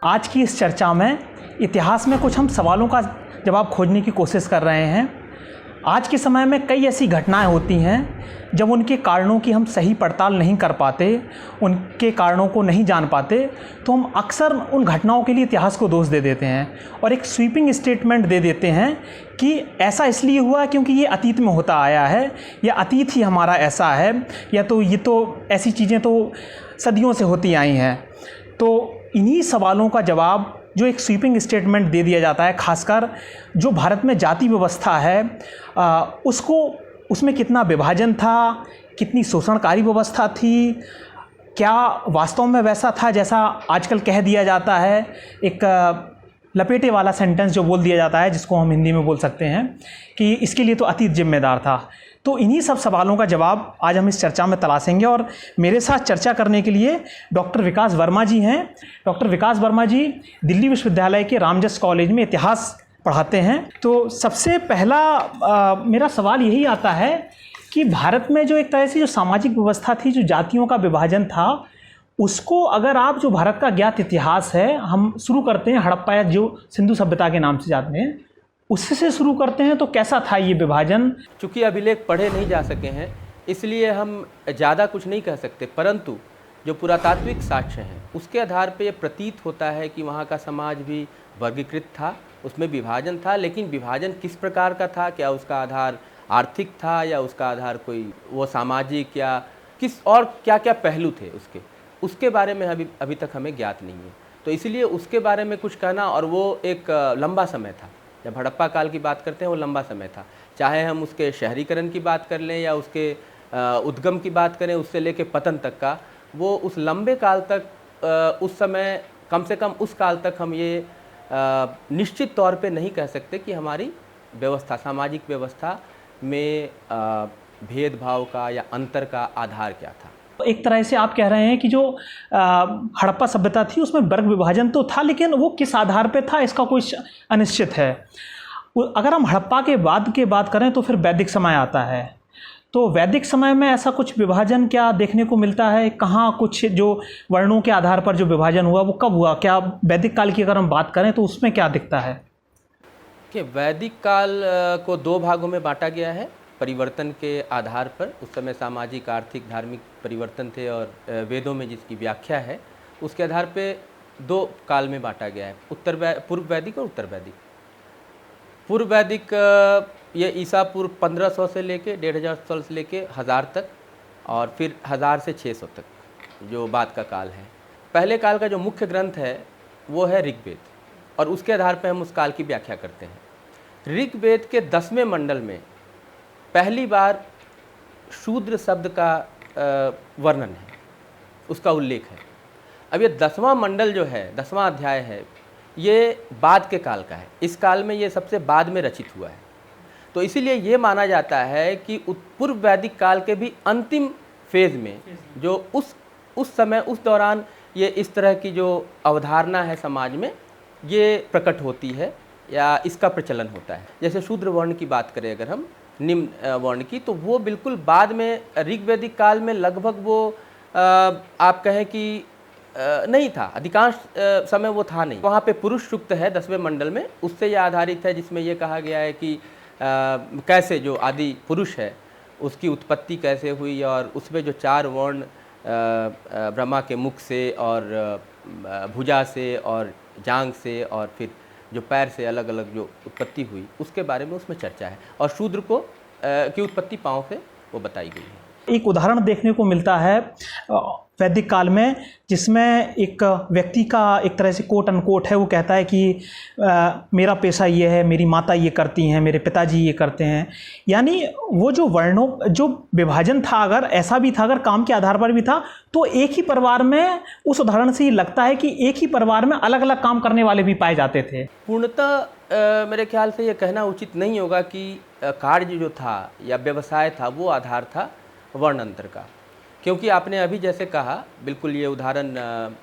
आज की इस चर्चा में इतिहास में कुछ हम सवालों का जवाब खोजने की कोशिश कर रहे हैं। आज के समय में कई ऐसी घटनाएं होती हैं जब उनके कारणों की हम सही पड़ताल नहीं कर पाते, उनके कारणों को नहीं जान पाते, तो हम अक्सर उन घटनाओं के लिए इतिहास को दोष दे देते हैं और एक स्वीपिंग स्टेटमेंट दे देते हैं कि ऐसा इसलिए हुआ क्योंकि ये अतीत में होता आया है, या अतीत ही हमारा ऐसा है, या तो ये तो ऐसी चीज़ें तो सदियों से होती आई हैं। तो इन्हीं सवालों का जवाब जो एक स्वीपिंग स्टेटमेंट दे दिया जाता है, खासकर जो भारत में जाति व्यवस्था है उसमें कितना विभाजन था, कितनी शोषणकारी व्यवस्था थी, क्या वास्तव में वैसा था जैसा आजकल कह दिया जाता है, एक लपेटे वाला सेंटेंस जो बोल दिया जाता है जिसको हम हिंदी में बोल सकते हैं कि इसके लिए तो अतीत जिम्मेदार था। तो इन्हीं सब सवालों का जवाब आज हम इस चर्चा में तलाशेंगे और मेरे साथ चर्चा करने के लिए डॉक्टर विकास वर्मा जी हैं। डॉक्टर विकास वर्मा जी दिल्ली विश्वविद्यालय के रामजस कॉलेज में इतिहास पढ़ाते हैं। तो सबसे पहला मेरा सवाल यही आता है कि भारत में जो एक तरह से जो सामाजिक व्यवस्था थी, जो जातियों का विभाजन था, उसको अगर आप जो भारत का ज्ञात इतिहास है, हम शुरू करते हैं हड़प्पा या जो सिंधु सभ्यता के नाम से जाते हैं, उससे शुरू करते हैं। तो कैसा था ये विभाजन? चूँकि अभिलेख पढ़े नहीं जा सके हैं इसलिए हम ज़्यादा कुछ नहीं कह सकते, परंतु जो पुरातात्विक साक्ष्य हैं उसके आधार पर यह प्रतीत होता है कि वहाँ का समाज भी वर्गीकृत था, उसमें विभाजन था। लेकिन विभाजन किस प्रकार का था, क्या उसका आधार आर्थिक था या उसका आधार कोई वो सामाजिक या किस और क्या क्या पहलू थे उसके बारे में अभी तक हमें ज्ञात नहीं है। तो इसलिए उसके बारे में कुछ कहना, और वो एक लंबा समय था, जब हड़प्पा काल की बात करते हैं वो लंबा समय था। चाहे हम उसके शहरीकरण की बात कर लें या उसके उद्गम की बात करें, उससे लेके पतन तक का, वो उस लंबे काल तक उस समय कम से कम उस काल तक हम ये निश्चित तौर पे नहीं कह सकते कि हमारी व्यवस्था, सामाजिक व्यवस्था में भेदभाव का या अंतर का आधार क्या था। एक तरह से आप कह रहे हैं कि जो हड़प्पा सभ्यता थी उसमें वर्ग विभाजन तो था, लेकिन वो किस आधार पे था इसका कोई अनिश्चित है। अगर हम हड़प्पा के बाद की बात करें तो फिर वैदिक समय आता है। तो वैदिक समय में ऐसा कुछ विभाजन क्या देखने को मिलता है? कहाँ कुछ जो वर्णों के आधार पर जो विभाजन हुआ वो कब हुआ? क्या वैदिक काल की अगर हम बात करें तो उसमें क्या दिखता है? कि वैदिक काल को दो भागों में बांटा गया है परिवर्तन के आधार पर। उस समय सामाजिक, आर्थिक, धार्मिक परिवर्तन थे और वेदों में जिसकी व्याख्या है उसके आधार पे दो काल में बांटा गया है, पूर्व वैदिक और उत्तर वैदिक। पूर्व वैदिक ये ईसा पूर्व 1500 से लेके 1500 से लेके 1000 तक, और फिर 1000 से 600 तक जो बाद का काल है। पहले काल का जो मुख्य ग्रंथ है वो है ऋग्वेद, और उसके आधार पर हम उस काल की व्याख्या करते हैं। ऋग्वेद के 10वें मंडल में पहली बार शूद्र शब्द का वर्णन है, उसका उल्लेख है। अब ये 10वां मंडल जो है, 10वां अध्याय है, ये बाद के काल का है। इस काल में ये सबसे बाद में रचित हुआ है। तो इसीलिए ये माना जाता है कि पूर्व वैदिक काल के भी अंतिम फेज में जो उस समय, उस दौरान ये इस तरह की जो अवधारणा है समाज में ये प्रकट होती है या इसका प्रचलन होता है। जैसे शूद्र वर्ण की बात करें अगर हम, निम्न वर्ण की, तो वो बिल्कुल बाद में ऋग्वैदिक काल में लगभग वो आप कहें कि नहीं था, अधिकांश समय वो था नहीं। वहाँ पे पुरुष सूक्त है 10वें मंडल में, उससे ये आधारित है, जिसमें ये कहा गया है कि कैसे जो आदि पुरुष है उसकी उत्पत्ति कैसे हुई, और उसमें जो 4 वर्ण ब्रह्मा के मुख से और भुजा से और जांघ से और फिर जो पैर से अलग अलग जो उत्पत्ति हुई उसके बारे में उसमें चर्चा है, और शूद्र को की उत्पत्ति पाँव से वो बताई गई है। एक उदाहरण देखने को मिलता है वैदिक काल में, जिसमें एक व्यक्ति का एक तरह से कोट अनकोट है, वो कहता है कि मेरा पेशा ये है, मेरी माता ये करती हैं, मेरे पिताजी ये करते हैं। यानी वो जो वर्णों जो विभाजन था, अगर ऐसा भी था, अगर काम के आधार पर भी था, तो एक ही परिवार में, उस उदाहरण से ये लगता है कि एक ही परिवार में अलग अलग काम करने वाले भी पाए जाते थे। पूर्णतः मेरे ख्याल से ये कहना उचित नहीं होगा कि कार्य जो था या व्यवसाय था वो आधार था वर्ण अंतर का, क्योंकि आपने अभी जैसे कहा, बिल्कुल ये उदाहरण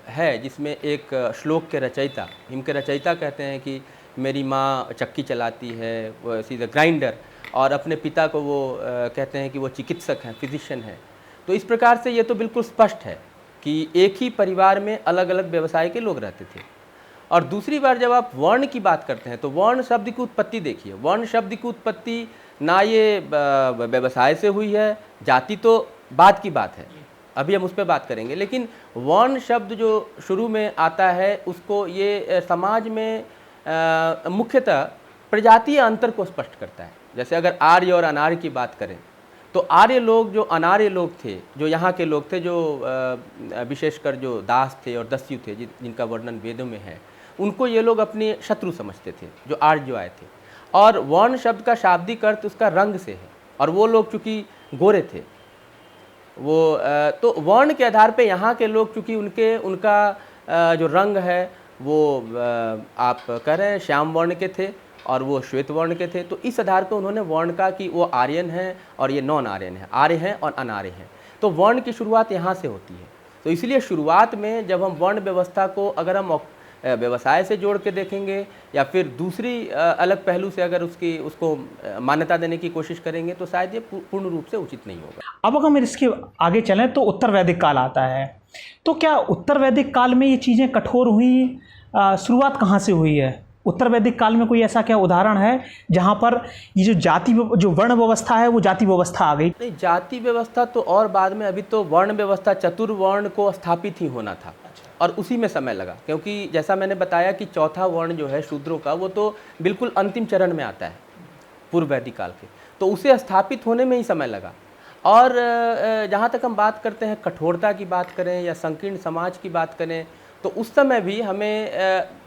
है जिसमें एक श्लोक के रचयिता, हिम के रचयिता कहते हैं कि मेरी माँ चक्की चलाती है, वो सीधा ग्राइंडर, और अपने पिता को वो कहते हैं कि वो चिकित्सक हैं, फिजिशियन हैं। तो इस प्रकार से ये तो बिल्कुल स्पष्ट है कि एक ही परिवार में अलग अलग व्यवसाय के लोग रहते थे। और दूसरी बार जब आप वर्ण की बात करते हैं तो वर्ण शब्द की उत्पत्ति देखिए, वर्ण शब्द की उत्पत्ति ना ये व्यवसाय से हुई है, जाति तो बाद की बात है, अभी हम उस पर बात करेंगे, लेकिन वर्ण शब्द जो शुरू में आता है उसको ये समाज में मुख्यतः प्रजातीय अंतर को स्पष्ट करता है। जैसे अगर आर्य और अनार्य की बात करें तो आर्य लोग जो अनार्य लोग थे, जो यहाँ के लोग थे, जो विशेषकर जो दास थे और दस्यु थे जिनका वर्णन वेदों में है, उनको ये लोग अपने शत्रु समझते थे, जो आर्य जो आए थे। और वर्ण शब्द का शाब्दिक अर्थ उसका रंग से है, और वो लोग चूँकि गोरे थे, वो तो वर्ण के आधार पे यहाँ के लोग चूँकि उनका जो रंग है वो आप कह रहे हैं श्याम वर्ण के थे और वो श्वेत वर्ण के थे, तो इस आधार पर उन्होंने वर्ण का कि वो आर्यन है और ये नॉन आर्यन है, आर्य हैं और अनार्य हैं। तो वर्ण की शुरुआत यहाँ से होती है। तो इसलिए शुरुआत में जब हम वर्ण व्यवस्था को अगर हम व्यवसाय से जोड़ के देखेंगे या फिर दूसरी अलग पहलू से अगर उसको मान्यता देने की कोशिश करेंगे तो शायद ये पूर्ण रूप से उचित नहीं होगा। अब अगर हम इसके आगे चलें तो उत्तर वैदिक काल आता है, तो क्या उत्तर वैदिक काल में ये चीज़ें कठोर हुई? शुरुआत कहाँ से हुई है? उत्तर वैदिक काल में कोई ऐसा क्या उदाहरण है जहाँ पर ये जो वर्ण व्यवस्था है वो जाति व्यवस्था आ गई? नहीं, जाति व्यवस्था तो और बाद में, अभी तो वर्ण व्यवस्था चतुर्वर्ण को स्थापित ही होना था और उसी में समय लगा, क्योंकि जैसा मैंने बताया कि चौथा वर्ण जो है शूद्रों का, वो तो बिल्कुल अंतिम चरण में आता है पूर्व वैदिक काल के, तो उसे स्थापित होने में ही समय लगा। और जहाँ तक हम बात करते हैं कठोरता की बात करें या संकीर्ण समाज की बात करें, तो उस समय भी हमें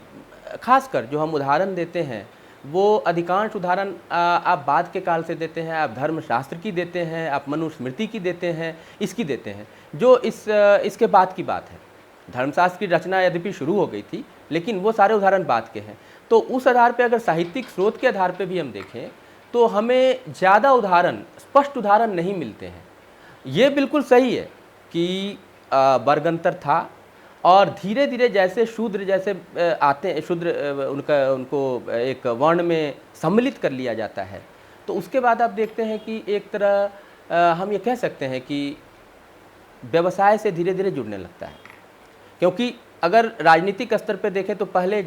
खासकर जो हम उदाहरण देते हैं वो अधिकांश उदाहरण आप बाद के काल से देते हैं, आप धर्मशास्त्र की देते हैं, आप मनुस्मृति की देते हैं, इसकी देते हैं, जो इसके बाद की बात है। धर्मशास्त्र की रचना यद्यपि शुरू हो गई थी, लेकिन वो सारे उदाहरण बाद के हैं। तो उस आधार पे अगर साहित्यिक स्रोत के आधार पे भी हम देखें तो हमें ज़्यादा उदाहरण, स्पष्ट उदाहरण नहीं मिलते हैं। ये बिल्कुल सही है कि वर्गांतर था और धीरे धीरे जैसे शूद्र जैसे आते हैं, शूद्र उनको एक वर्ण में सम्मिलित कर लिया जाता है, तो उसके बाद आप देखते हैं कि एक तरह हम ये कह सकते हैं कि व्यवसाय से धीरे धीरे जुड़ने लगता है। क्योंकि अगर राजनीतिक स्तर पर देखें तो पहले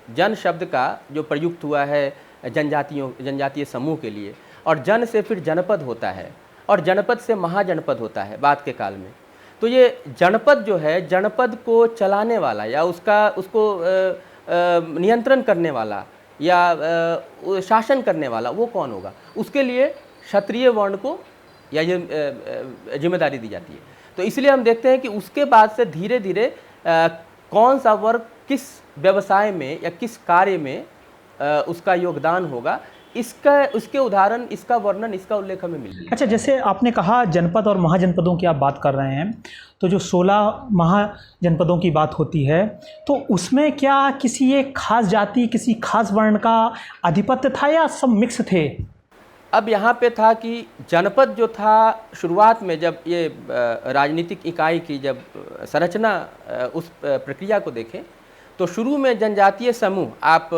जन शब्द का जो प्रयुक्त हुआ है जनजातीय समूह के लिए, और जन से फिर जनपद होता है और जनपद से महाजनपद होता है बाद के काल में। तो ये जनपद जो है, जनपद को चलाने वाला या उसको नियंत्रण करने वाला या शासन करने वाला वो कौन होगा, उसके लिए क्षत्रिय वर्ण को या ये जिम्मेदारी दी जाती है। तो इसलिए हम देखते हैं कि उसके बाद से धीरे धीरे कौन सा वर्ग किस व्यवसाय में या किस कार्य में उसका योगदान होगा, उसके उदाहरण, इसका वर्णन, इसका उल्लेख हमें मिल गया। अच्छा, जैसे आपने कहा जनपद और महाजनपदों की आप बात कर रहे हैं, तो जो 16 महाजनपदों की बात होती है तो उसमें क्या किसी एक खास जाति, किसी खास वर्ण का आधिपत्य था या सब मिक्स थे? अब यहाँ पे था कि जनपद जो था शुरुआत में, जब ये राजनीतिक इकाई की जब संरचना, उस प्रक्रिया को देखें तो शुरू में जनजातीय समूह, आप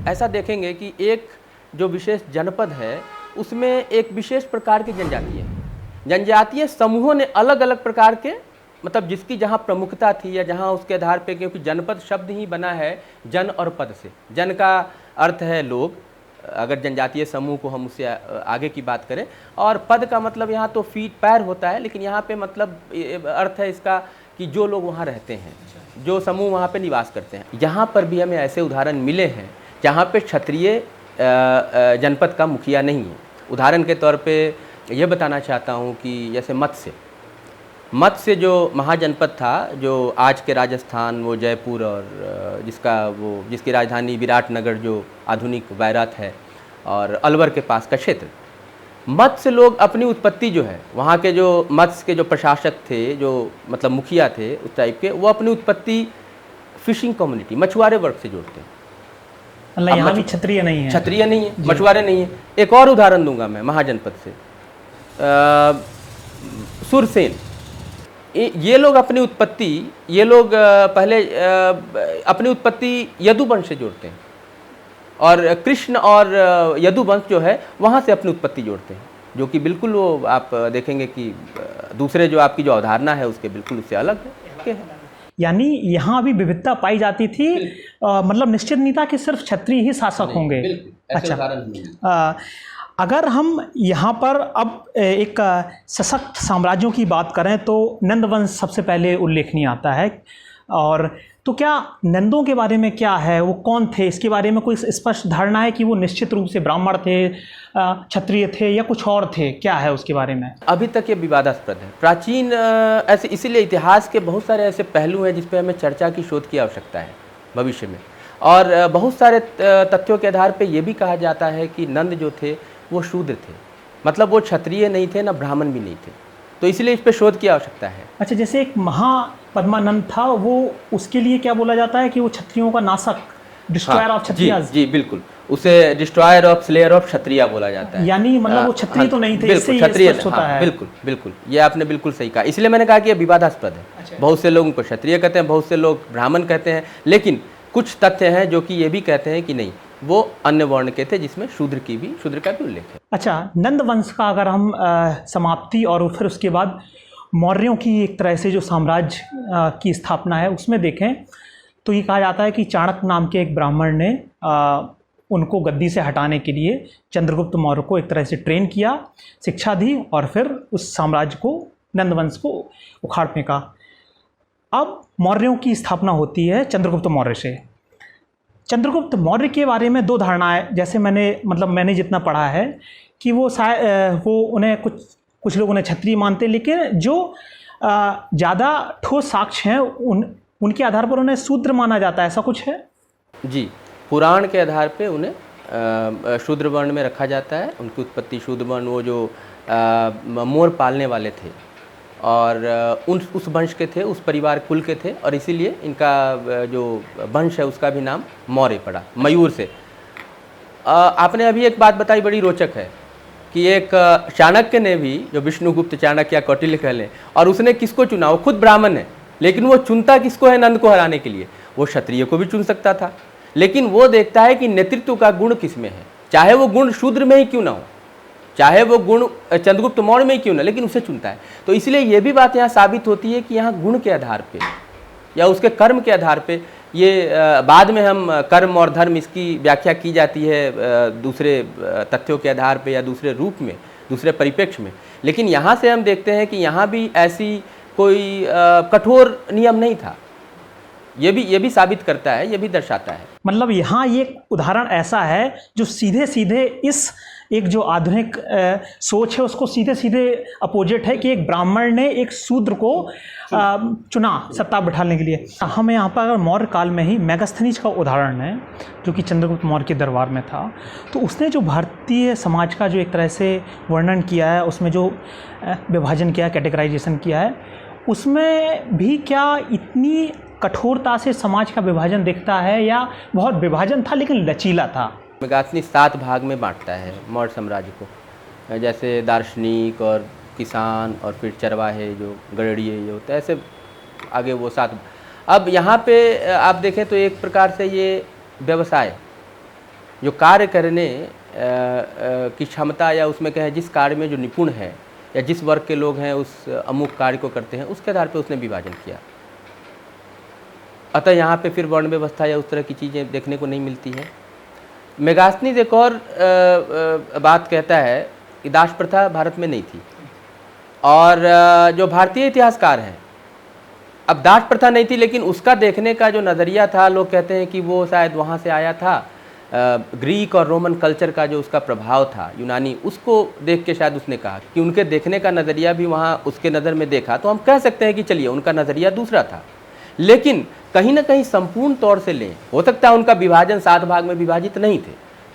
ऐसा देखेंगे कि एक जो विशेष जनपद है उसमें एक विशेष प्रकार की जनजाति है। जनजातीय समूहों ने अलग अलग प्रकार के, मतलब जिसकी जहाँ प्रमुखता थी या जहाँ उसके आधार पे, क्योंकि जनपद शब्द ही बना है जन और पद से। जन का अर्थ है लोग, अगर जनजातीय समूह को हम उससे आगे की बात करें, और पद का मतलब यहाँ तो फीट पैर होता है, लेकिन यहाँ पे मतलब अर्थ है इसका कि जो लोग वहाँ रहते हैं, जो समूह वहाँ पे निवास करते हैं। यहाँ पर भी हमें ऐसे उदाहरण मिले हैं जहाँ पे क्षत्रिय जनपद का मुखिया नहीं है। उदाहरण के तौर पे ये बताना चाहता हूँ कि जैसे मत्स्य जो महाजनपद था, जो आज के राजस्थान, वो जयपुर और जिसकी राजधानी विराटनगर जो आधुनिक वैरात है, और अलवर के पास का क्षेत्र, मत्स्य लोग अपनी उत्पत्ति जो है, वहाँ के जो मत्स्य के जो प्रशासक थे, जो मतलब मुखिया थे उस टाइप के, वो अपनी उत्पत्ति फिशिंग कम्युनिटी, मछुआरे वर्ग से जोड़ते हैं। मतलब यहाँ भी क्षत्रिय नहीं है, क्षत्रिय नहीं है, मछुआरे नहीं है। एक और उदाहरण दूंगा मैं महाजनपद से, सुरसेन। ये लोग अपनी उत्पत्ति, पहले अपनी उत्पत्ति यदुवंश से जोड़ते हैं, और कृष्ण और यदुवंश जो है वहाँ से अपनी उत्पत्ति जोड़ते हैं। जो कि बिल्कुल वो आप देखेंगे कि दूसरे जो आपकी जो अवधारणा है उसके बिल्कुल उससे अलग है। यानी यहाँ भी विविधता पाई जाती थी, मतलब निश्चित नहीं था कि सिर्फ क्षत्रिय ही शासक होंगे। अच्छा, अगर हम यहाँ पर अब एक सशक्त साम्राज्यों की बात करें तो नंद वंश सबसे पहले उल्लेखनीय आता है। और तो क्या नंदों के बारे में क्या है, वो कौन थे, इसके बारे में कोई स्पष्ट धारणा है कि वो निश्चित रूप से ब्राह्मण थे, क्षत्रिय थे या कुछ और थे, क्या है उसके बारे में? अभी तक ये विवादास्पद है। प्राचीन ऐसे इसीलिए इतिहास के बहुत सारे ऐसे पहलू हैं जिस पर हमें चर्चा की, शोध की आवश्यकता है भविष्य में। और बहुत सारे तथ्यों के आधार पर यह भी कहा जाता है कि नंद जो थे वो शूद्र थे, मतलब वो क्षत्रिय नहीं थे, ना ब्राह्मण भी नहीं थे, तो इसलिए इस पर शोध की आवश्यकता है। अच्छा, जैसे एक महापद्मानंद था, वो उसके लिए क्या बोला जाता है कि वो क्षत्रियों का नाशक, डिस्ट्रॉयर ऑफ क्षत्रियाज। जी बिल्कुल, उसे डिस्ट्रॉयर ऑफ स्लेयर ऑफ क्षत्रिय बोला जाता है। यानी मतलब वो क्षत्रिय तो नहीं थे, इससे क्षत्रिय होता है। बिल्कुल बिल्कुल, ये आपने बिल्कुल सही कहा। इसलिए मैंने कहा कि ये विवादास्पद है। अच्छा। बहुत से लोग उनको क्षत्रिय कहते हैं, बहुत से लोग ब्राह्मण कहते हैं, लेकिन कुछ तथ्य हैं जो कि ये भी कहते हैं कि नहीं, वो अन्य वर्ण के थे, जिसमें शूद्र का भी उल्लेख है। अच्छा, नंद वंश का अगर हम समाप्ति और फिर उसके बाद मौर्यों की एक तरह से जो साम्राज्य की स्थापना है उसमें देखें तो ये कहा जाता है कि चाणक्य नाम के एक ब्राह्मण ने उनको गद्दी से हटाने के लिए चंद्रगुप्त मौर्य को एक तरह से ट्रेन किया, शिक्षा दी और फिर उस साम्राज्य को, नंद वंश को उखाड़ फेंका। अब मौर्यों की स्थापना होती है चंद्रगुप्त मौर्य से। चंद्रगुप्त मौर्य के बारे में दो धारणाएं, जैसे मैंने जितना पढ़ा है कि वो उन्हें कुछ लोग उन्हें क्षत्रिय मानते, लेकिन जो ज़्यादा ठोस साक्ष्य हैं उनके आधार पर उन्हें शूद्र माना जाता है, ऐसा कुछ है? जी, पुराण के आधार पे उन्हें शूद्र वर्ण में रखा जाता है। उनकी उत्पत्ति शूद्र वर्ण, वो जो मोर पालने वाले थे और उस वंश के थे, उस परिवार कुल के थे, और इसीलिए इनका जो वंश है उसका भी नाम मौर्य पड़ा, मयूर से। आपने अभी एक बात बताई बड़ी रोचक है कि एक चाणक्य ने भी, जो विष्णुगुप्त चाणक्य या कौटिल्य कह लें, और उसने किसको चुना? वो खुद ब्राह्मण है, लेकिन वो चुनता किसको है? नंद को हराने के लिए। वो क्षत्रिय को भी चुन सकता था, लेकिन वो देखता है कि नेतृत्व का गुण किस में है, चाहे वो गुण शूद्र में ही क्यों ना हो, चाहे वो गुण चंद्रगुप्त मौर्य में ही क्यों ना, लेकिन उसे चुनता है। तो इसलिए ये भी बात यहाँ साबित होती है कि यहाँ गुण के आधार पे या उसके कर्म के आधार पे, ये बाद में हम कर्म और धर्म इसकी व्याख्या की जाती है दूसरे तथ्यों के आधार पे या दूसरे रूप में, दूसरे परिप्रेक्ष्य में, लेकिन यहाँ से हम देखते हैं कि यहाँ भी ऐसी कोई कठोर नियम नहीं था। ये भी साबित करता है, ये भी दर्शाता है। मतलब यहाँ ये उदाहरण ऐसा है जो सीधे सीधे इस एक जो आधुनिक सोच है उसको सीधे सीधे अपोजिट है कि एक ब्राह्मण ने एक शूद्र को चुना सत्ता बिठाने के लिए। हमें यहाँ पर अगर मौर्य काल में ही मेगास्थनीज का उदाहरण है, जो कि चंद्रगुप्त मौर्य के दरबार में था, तो उसने जो भारतीय समाज का जो एक तरह से वर्णन किया है, उसमें जो विभाजन किया है, कैटेगराइजेशन किया है, उसमें भी क्या इतनी कठोरता से समाज का विभाजन दिखता है, या बहुत विभाजन था लेकिन लचीला था? मेगास्थनी 7 भाग में बांटता है मौर्य साम्राज्य को, जैसे दार्शनिक और किसान और फिर चरवाहे जो गड़ेड़िए ये होता है, ऐसे आगे वो 7। अब यहाँ पे आप देखें तो एक प्रकार से ये व्यवसाय जो कार्य करने की क्षमता, या उसमें कहें जिस कार्य में जो निपुण है या जिस वर्ग के लोग हैं उस अमुक कार्य को करते हैं, उसके आधार पर उसने विभाजन किया। अतः यहाँ पे फिर वर्ण व्यवस्था या उस तरह की चीज़ें देखने को नहीं मिलती हैं। मेगास्थनीज एक और बात कहता है कि दास प्रथा भारत में नहीं थी, और जो भारतीय इतिहासकार हैं, अब दास प्रथा नहीं थी लेकिन उसका देखने का जो नज़रिया था, लोग कहते हैं कि वो शायद वहाँ से आया था, ग्रीक और रोमन कल्चर का जो उसका प्रभाव था, यूनानी, उसको देख के शायद उसने कहा कि उनके देखने का नज़रिया भी वहाँ उसके नज़र में देखा, तो हम कह सकते हैं कि चलिए उनका नज़रिया दूसरा था। लेकिन कहीं ना कहीं संपूर्ण तौर से लें, हो सकता है उनका विभाजन 7 भाग में विभाजित नहीं थे,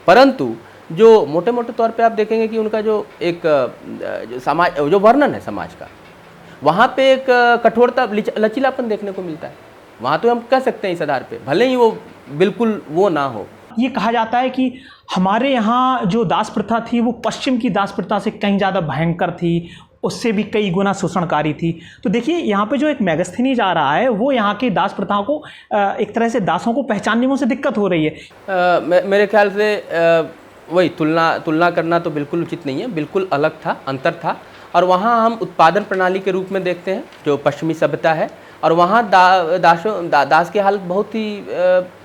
परंतु जो मोटे मोटे तौर पे आप देखेंगे कि उनका जो एक जो समाज, जो वर्णन है समाज का, वहाँ पे एक कठोरता, लचीलापन देखने को मिलता है। वहाँ तो हम कह सकते हैं इस आधार पे, भले ही वो बिल्कुल वो ना हो। ये कहा जाता है कि हमारे यहाँ जो दास प्रथा थी वो पश्चिम की दास प्रथा से कहीं ज़्यादा भयंकर थी, उससे भी कई गुना शोषणकारी थी। तो देखिए यहाँ पे जो एक मेगास्थनीज आ रहा है, वो यहाँ की दास प्रथा को एक तरह से दासों को पहचानने में उसे दिक्कत हो रही है। मेरे ख्याल से वही तुलना करना तो बिल्कुल उचित नहीं है, बिल्कुल अलग था, अंतर था। और वहाँ हम उत्पादन प्रणाली के रूप में देखते हैं जो पश्चिमी सभ्यता है, और वहाँ दास की हालत बहुत ही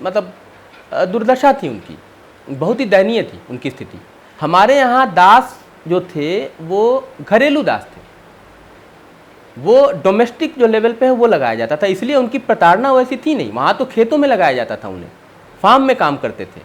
मतलब दुर्दशा थी उनकी, बहुत ही दयनीय थी उनकी स्थिति। हमारे यहाँ दास जो थे वो घरेलू दास थे, वो डोमेस्टिक जो लेवल पे है वो लगाया जाता था, इसलिए उनकी प्रताड़ना वैसी थी नहीं। वहाँ तो खेतों में लगाया जाता था, उन्हें फार्म में काम करते थे।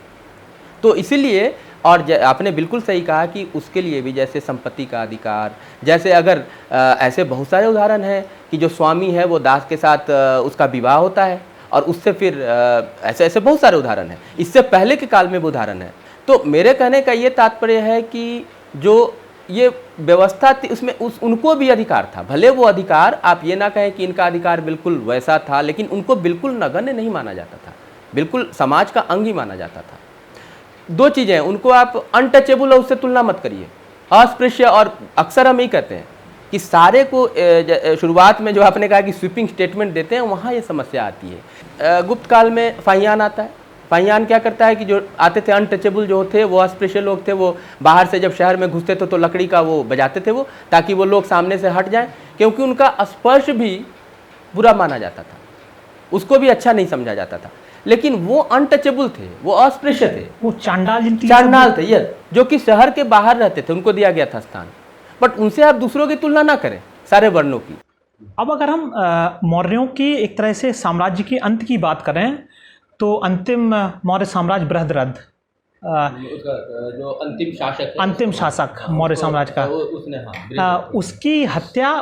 तो इसीलिए, और आपने बिल्कुल सही कहा कि उसके लिए भी जैसे संपत्ति का अधिकार, जैसे अगर ऐसे बहुत सारे उदाहरण हैं कि जो स्वामी है वो दास के साथ उसका विवाह होता है और उससे फिर ऐसे ऐसे बहुत सारे उदाहरण हैं। इससे पहले के काल में वो उदाहरण है। तो मेरे कहने का ये तात्पर्य है कि जो ये व्यवस्था थी उसमें उनको भी अधिकार था। भले वो अधिकार, आप ये ना कहें कि इनका अधिकार बिल्कुल वैसा था, लेकिन उनको बिल्कुल नगण्य नहीं माना जाता था, बिल्कुल समाज का अंग ही माना जाता था। दो चीज़ें हैं, उनको आप अनटचेबल है उससे तुलना मत करिए, अस्पृश्य। और अक्सर हम यही कहते हैं कि सारे को शुरुआत में जो आपने कहा कि स्वीपिंग स्टेटमेंट देते हैं, वहाँ ये समस्या आती है। गुप्त काल में फाहियान आता है। फाहियान क्या करता है कि जो आते थे अनटचेबल जो थे, वो अस्पृश्य लोग थे, वो बाहर से जब शहर में घुसते थे तो लकड़ी का वो बजाते थे वो, ताकि वो लोग सामने से हट जाएं, क्योंकि उनका स्पर्श भी बुरा माना जाता था, उसको भी अच्छा नहीं समझा जाता था। लेकिन वो अनटचेबल थे, वो अस्पृश्य थे, वो चांडाल थे, ये जो कि शहर के बाहर रहते थे, उनको दिया गया था स्थान। बट उनसे आप दूसरों की तुलना ना करें, सारे वर्णों की। अब अगर हम मौर्यों की एक तरह से साम्राज्य के अंत की बात करें तो अंतिम मौर्य साम्राज्य बृहद्रथ, जो अंतिम शासक मौर्य साम्राज्य का, उसने उसकी हत्या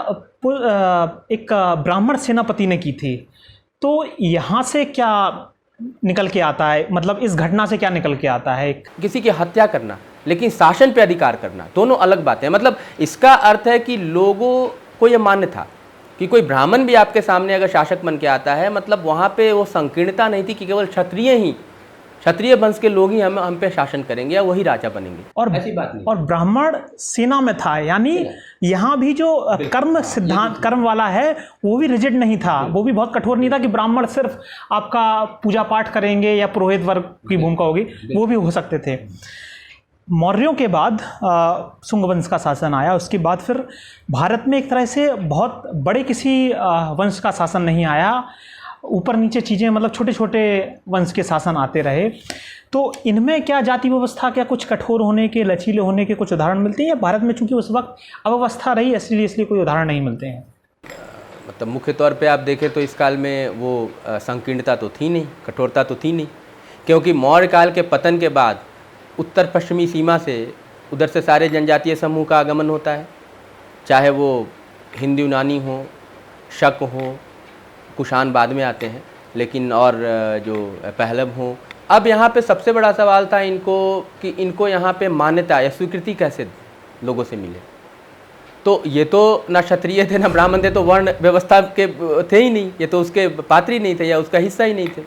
एक ब्राह्मण सेनापति ने की थी। तो यहाँ से क्या निकल के आता है, मतलब इस घटना से क्या निकल के आता है? किसी की हत्या करना लेकिन शासन पे अधिकार करना, दोनों अलग बातें हैं। मतलब इसका अर्थ है कि लोगों को ये मान्य था कि कोई ब्राह्मण भी आपके सामने अगर शासक बन के आता है, मतलब वहाँ पे वो संकीर्णता नहीं थी कि केवल क्षत्रिय वंश के लोग ही हम पे शासन करेंगे या वही राजा बनेंगे, और ऐसी बात नहीं। और ब्राह्मण सेना में था, यानी यहाँ भी जो कर्म सिद्धांत, कर्म वाला है, वो भी रिजिड नहीं था, वो भी बहुत कठोर नहीं था कि ब्राह्मण सिर्फ आपका पूजा पाठ करेंगे या पुरोहित वर्ग की भूमिका होगी, वो भी हो सकते थे। मौर्यों के बाद शुंग वंश का शासन आया, उसके बाद फिर भारत में एक तरह से बहुत बड़े किसी वंश का शासन नहीं आया, ऊपर नीचे चीज़ें, मतलब छोटे छोटे वंश के शासन आते रहे। तो इनमें क्या जाति व्यवस्था, क्या कुछ कठोर होने के, लचीले होने के कुछ उदाहरण मिलते हैं, या भारत में चूंकि उस वक्त अव्यवस्था रही इसलिए कोई उदाहरण नहीं मिलते हैं? मतलब मुख्य तौर पे आप देखें तो इस काल में वो संकीर्णता तो थी नहीं, कठोरता तो थी नहीं, क्योंकि मौर्य काल के पतन के बाद उत्तर पश्चिमी सीमा से उधर से सारे जनजातीय समूह का आगमन होता है, चाहे वो हिंदू यूनानी हो, शक हो, कुषाण बाद में आते हैं, लेकिन और जो पहलव हों। अब यहाँ पे सबसे बड़ा सवाल था इनको कि इनको यहाँ पे मान्यता या स्वीकृति कैसे लोगों से मिले। तो ये तो ना क्षत्रिय थे ना ब्राह्मण थे, तो वर्ण व्यवस्था के थे ही नहीं, ये तो उसके पात्र ही नहीं थे या उसका हिस्सा ही नहीं थे।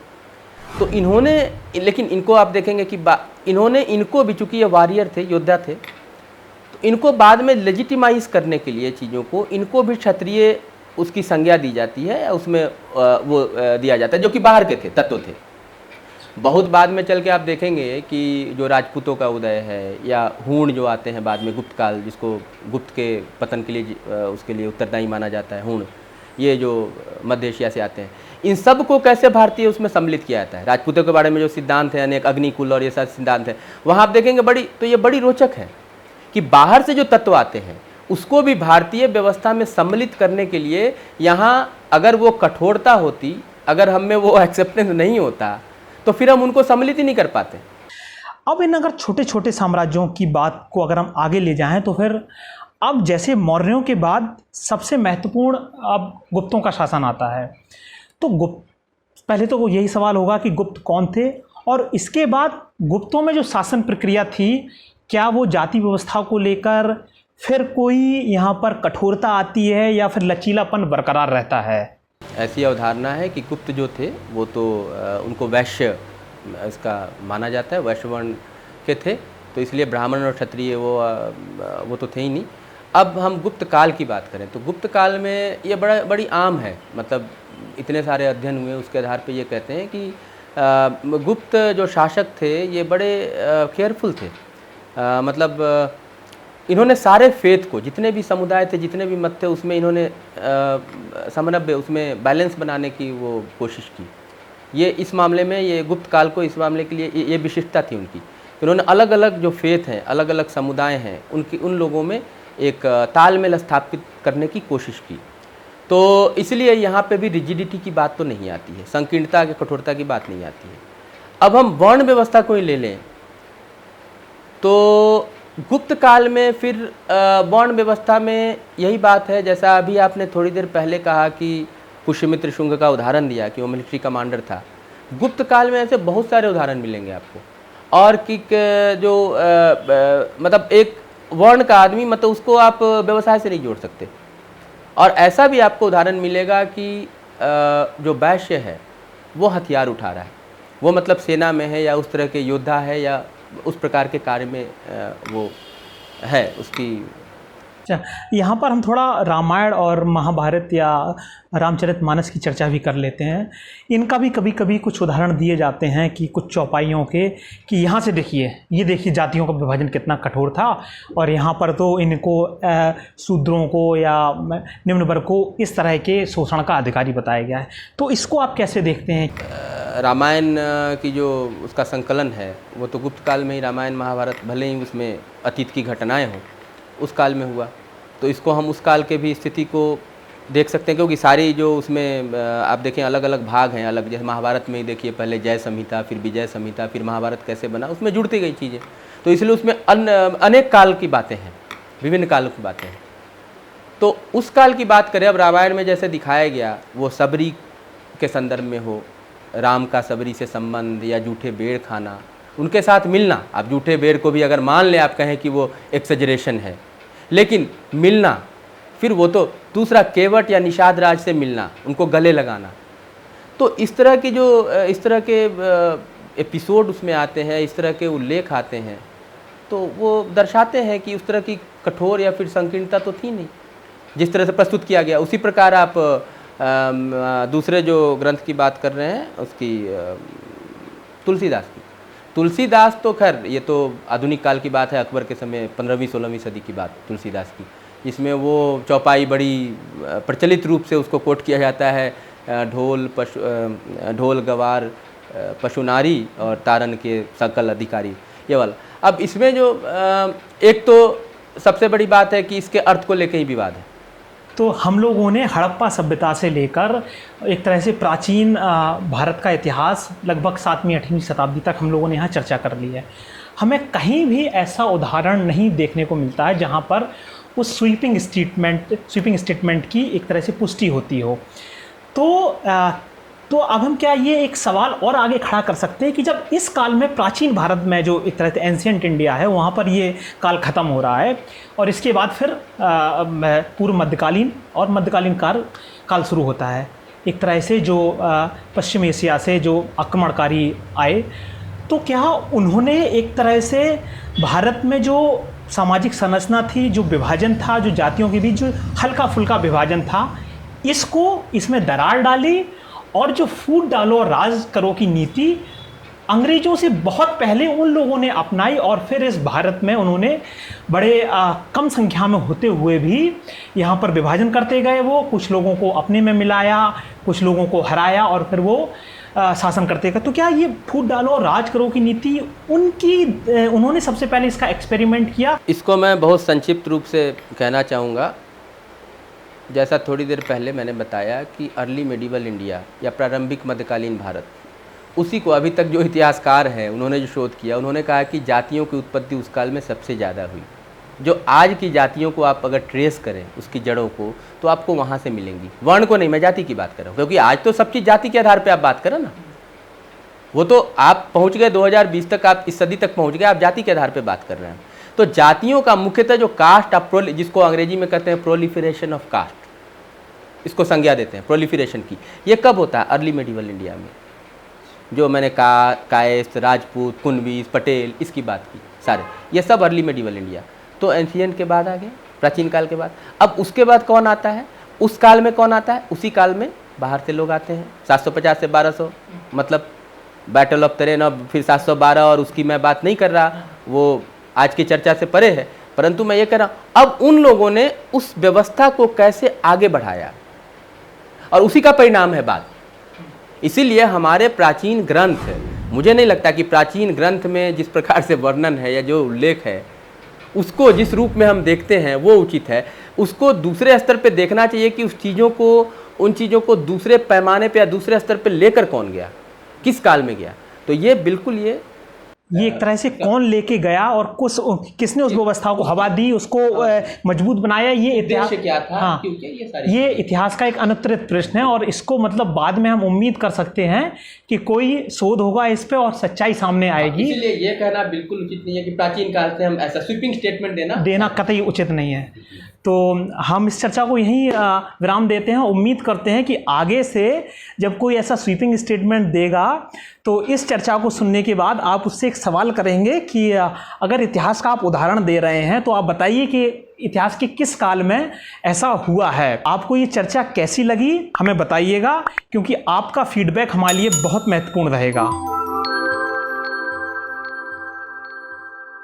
तो इन्होंने, लेकिन इनको आप देखेंगे कि इनको भी, चूँकि ये वॉरियर थे, योद्धा थे, तो इनको बाद में लेजिटिमाइज करने के लिए चीज़ों को, इनको भी क्षत्रिय उसकी संज्ञा दी जाती है, उसमें वो दिया जाता है, जो कि बाहर के थे, तत्व थे। बहुत बाद में चल के आप देखेंगे कि जो राजपूतों का उदय है या हूण जो आते हैं बाद में, गुप्त काल, जिसको गुप्त के पतन के लिए उसके लिए उत्तरदायी माना जाता है, हूण, ये जो मध्य एशिया से आते हैं, इन सब को कैसे भारतीय उसमें सम्मिलित किया जाता है। राजपूतों के बारे में जो सिद्धांत है, अनेक अग्निकुल और ये सब सिद्धांत है, वहाँ आप देखेंगे तो ये बड़ी रोचक है कि बाहर से जो तत्व आते हैं उसको भी भारतीय व्यवस्था में सम्मिलित करने के लिए, यहाँ अगर वो कठोरता होती, अगर हम में वो एक्सेप्टेंस नहीं होता, तो फिर हम उनको सम्मिलित ही नहीं कर पाते। अब इन अगर छोटे छोटे साम्राज्यों की बात को अगर हम आगे ले जाएं, तो फिर अब जैसे मौर्यों के बाद सबसे महत्वपूर्ण अब गुप्तों का शासन आता है। तो गुप्त, पहले तो यही सवाल होगा कि गुप्त कौन थे, और इसके बाद गुप्तों में जो शासन प्रक्रिया थी, क्या वो जाति व्यवस्था को लेकर फिर कोई यहाँ पर कठोरता आती है या फिर लचीलापन बरकरार रहता है? ऐसी अवधारणा है कि गुप्त जो थे वो तो उनको वैश्य इसका माना जाता है, वैश्य वर्ण के थे, तो इसलिए ब्राह्मण और क्षत्रिय वो तो थे ही नहीं। अब हम गुप्त काल की बात करें तो गुप्त काल में ये बड़ी आम है, मतलब इतने सारे अध्ययन हुए, उसके आधार पे ये कहते हैं कि गुप्त जो शासक थे ये बड़े केयरफुल थे मतलब इन्होंने सारे फेथ को, जितने भी समुदाय थे, जितने भी मत थे, उसमें इन्होंने समन्वय, उसमें बैलेंस बनाने की वो कोशिश की। ये इस मामले में, ये गुप्त काल को इस मामले के लिए ये विशिष्टता थी उनकी। इन्होंने अलग अलग जो फेथ हैं, अलग अलग समुदाय हैं, उन लोगों में एक तालमेल स्थापित करने की कोशिश की। तो इसलिए यहाँ पे भी रिजिडिटी की बात तो नहीं आती है, संकीर्णता की, कठोरता की बात नहीं आती है। अब हम वर्ण व्यवस्था को ही ले लें तो गुप्त काल में फिर वर्ण व्यवस्था में यही बात है, जैसा अभी आपने थोड़ी देर पहले कहा कि पुष्यमित्र शुंग का उदाहरण दिया कि वो मिलिट्री कमांडर था। गुप्त काल में ऐसे बहुत सारे उदाहरण मिलेंगे आपको, और कि जो मतलब एक वर्ण का आदमी, मतलब उसको आप व्यवसाय से नहीं जोड़ सकते। और ऐसा भी आपको उदाहरण मिलेगा कि जो वैश्य है वो हथियार उठा रहा है, वो मतलब सेना में है या उस तरह के योद्धा है या उस प्रकार के कार्य में वो है उसकी। अच्छा, यहाँ पर हम थोड़ा रामायण और महाभारत या रामचरितमानस की चर्चा भी कर लेते हैं। इनका भी कभी कभी कुछ उदाहरण दिए जाते हैं कि कुछ चौपाइयों के, कि यहाँ से देखिए, ये देखिए जातियों का विभाजन कितना कठोर था, और यहाँ पर तो इनको शूद्रों को या निम्न वर्ग को इस तरह के शोषण का अधिकारी बताया गया है। तो इसको आप कैसे देखते हैं? रामायण की जो उसका संकलन है वो तो गुप्त काल में ही, रामायण महाभारत भले ही उसमें अतीत की घटनाएं हों, उस काल में हुआ। तो इसको हम उस काल के भी स्थिति को देख सकते हैं, क्योंकि सारी जो उसमें आप देखें अलग अलग भाग हैं, अलग, जैसे महाभारत में ही देखिए पहले जय संहिता, फिर विजय संहिता, फिर महाभारत कैसे बना, उसमें जुड़ती गई चीज़ें। तो इसलिए उसमें अनेक काल की बातें हैं, विभिन्न कालों की बातें हैं। तो उस काल की बात करें, अब रामायण में जैसे दिखाया गया, वो सबरी के संदर्भ में हो, राम का सबरी से संबंध या जूठे बेर खाना, उनके साथ मिलना। आप जूठे बेर को भी अगर मान लें, आप कहें कि वो एक्सजरेशन है, लेकिन मिलना, फिर वो तो दूसरा केवट या निषाद राज से मिलना, उनको गले लगाना। तो इस तरह के जो इस तरह के एपिसोड उसमें आते हैं, इस तरह के उल्लेख आते हैं, तो वो दर्शाते हैं कि उस तरह की कठोर या फिर संकीर्णता तो थी नहीं, जिस तरह से प्रस्तुत किया गया। उसी प्रकार आप दूसरे जो ग्रंथ की बात कर रहे हैं उसकी, तुलसीदास की, तुलसीदास तो खैर ये तो आधुनिक काल की बात है, अकबर के समय 15वीं-16वीं सदी की बात तुलसीदास की, जिसमें वो चौपाई बड़ी प्रचलित रूप से उसको कोट किया जाता है, ढोल गवार पशुनारी और तारन के सकल अधिकारी, ये वाला। अब इसमें जो एक तो सबसे बड़ी बात है कि इसके अर्थ को लेकर ही विवाद है। तो हम लोगों ने हड़प्पा सभ्यता से लेकर एक तरह से प्राचीन भारत का इतिहास लगभग 7वीं-8वीं शताब्दी तक हम लोगों ने यहाँ चर्चा कर ली है। हमें कहीं भी ऐसा उदाहरण नहीं देखने को मिलता है जहाँ पर उस स्वीपिंग स्टेटमेंट की एक तरह से पुष्टि होती हो। तो अब हम क्या ये एक सवाल और आगे खड़ा कर सकते हैं कि जब इस काल में, प्राचीन भारत में जो एक तरह से एंशियंट इंडिया है, वहाँ पर ये काल ख़त्म हो रहा है, और इसके बाद फिर पूर्व मध्यकालीन और मध्यकालीन काल शुरू होता है। एक तरह से जो पश्चिम एशिया से जो आक्रमणकारी आए, तो क्या उन्होंने एक तरह से भारत में जो सामाजिक संरचना थी, जो विभाजन था, जो जातियों के बीच जो हल्का फुल्का विभाजन था, इसमें दरार डाली, और जो फूट डालो और राज करो की नीति अंग्रेज़ों से बहुत पहले उन लोगों ने अपनाई, और फिर इस भारत में उन्होंने बड़े कम संख्या में होते हुए भी यहाँ पर विभाजन करते गए। वो कुछ लोगों को अपने में मिलाया, कुछ लोगों को हराया, और फिर वो शासन करते गए। तो क्या ये फूट डालो और राज करो की नीति उन्होंने सबसे पहले इसका एक्सपेरिमेंट किया? इसको मैं बहुत संक्षिप्त रूप से कहना चाहूँगा। जैसा थोड़ी देर पहले मैंने बताया कि अर्ली मेडिवल इंडिया या प्रारंभिक मध्यकालीन भारत, उसी को अभी तक जो इतिहासकार हैं उन्होंने जो शोध किया, उन्होंने कहा कि जातियों की उत्पत्ति उस काल में सबसे ज़्यादा हुई। जो आज की जातियों को आप अगर ट्रेस करें उसकी जड़ों को, तो आपको वहाँ से मिलेंगी। वर्ण को नहीं, मैं जाति की बात कर रहा हूँ, क्योंकि आज तो सब चीज़ जाति के आधार पर आप बात करें ना। वो तो आप पहुँच गए 2020 तक, आप इस सदी तक पहुँच गए, आप जाति के आधार पर बात कर रहे हैं। तो जातियों का मुख्यतः जो कास्ट, आप जिसको अंग्रेजी में कहते हैं प्रोलिफरेशन ऑफ कास्ट, इसको संज्ञा देते हैं प्रोलिफरेशन की। ये कब होता है? अर्ली मेडिवल इंडिया में। जो मैंने कहा, कायस्थ, राजपूत, कुनबीस, पटेल, इसकी बात की, सारे ये सब अर्ली मेडिवल इंडिया। तो एंशियंट के बाद आ गए, प्राचीन काल के बाद। अब उसके बाद कौन आता है? उस काल में कौन आता है? उसी काल में बाहर से लोग आते हैं, 750 से 1200, मतलब बैटल ऑफ तरेन, और फिर 712, और उसकी मैं बात नहीं कर रहा, वो आज की चर्चा से परे है, परंतु मैं ये कह रहा हूँ अब उन लोगों ने उस व्यवस्था को कैसे आगे बढ़ाया और उसी का परिणाम है बात। इसीलिए हमारे प्राचीन ग्रंथ, मुझे नहीं लगता कि प्राचीन ग्रंथ में जिस प्रकार से वर्णन है या जो उल्लेख है उसको जिस रूप में हम देखते हैं वो उचित है। उसको दूसरे स्तर पे देखना चाहिए कि उन चीज़ों को दूसरे पैमाने पे या दूसरे स्तर पे लेकर कौन गया, किस काल में गया। तो ये बिल्कुल ये एक तरह से कौन लेके गया और किसने उस व्यवस्था को हवा दी, उसको मजबूत बनाया, ये इतिहास क्या था। हाँ, ये इतिहास का एक अनुत्तरित प्रश्न है और इसको मतलब बाद में हम उम्मीद कर सकते हैं कि कोई शोध होगा इस पे और सच्चाई सामने आएगी। इसलिए ये कहना बिल्कुल उचित नहीं है कि प्राचीन काल से हम ऐसा स्वीपिंग स्टेटमेंट देना कतई उचित नहीं है। तो हम इस चर्चा को यहीं विराम देते हैं। उम्मीद करते हैं कि आगे से जब कोई ऐसा स्वीपिंग स्टेटमेंट देगा तो इस चर्चा को सुनने के बाद आप उससे एक सवाल करेंगे कि अगर इतिहास का आप उदाहरण दे रहे हैं तो आप बताइए कि इतिहास के किस काल में ऐसा हुआ है। आपको ये चर्चा कैसी लगी हमें बताइएगा, क्योंकि आपका फीडबैक हमारे लिए बहुत महत्वपूर्ण रहेगा।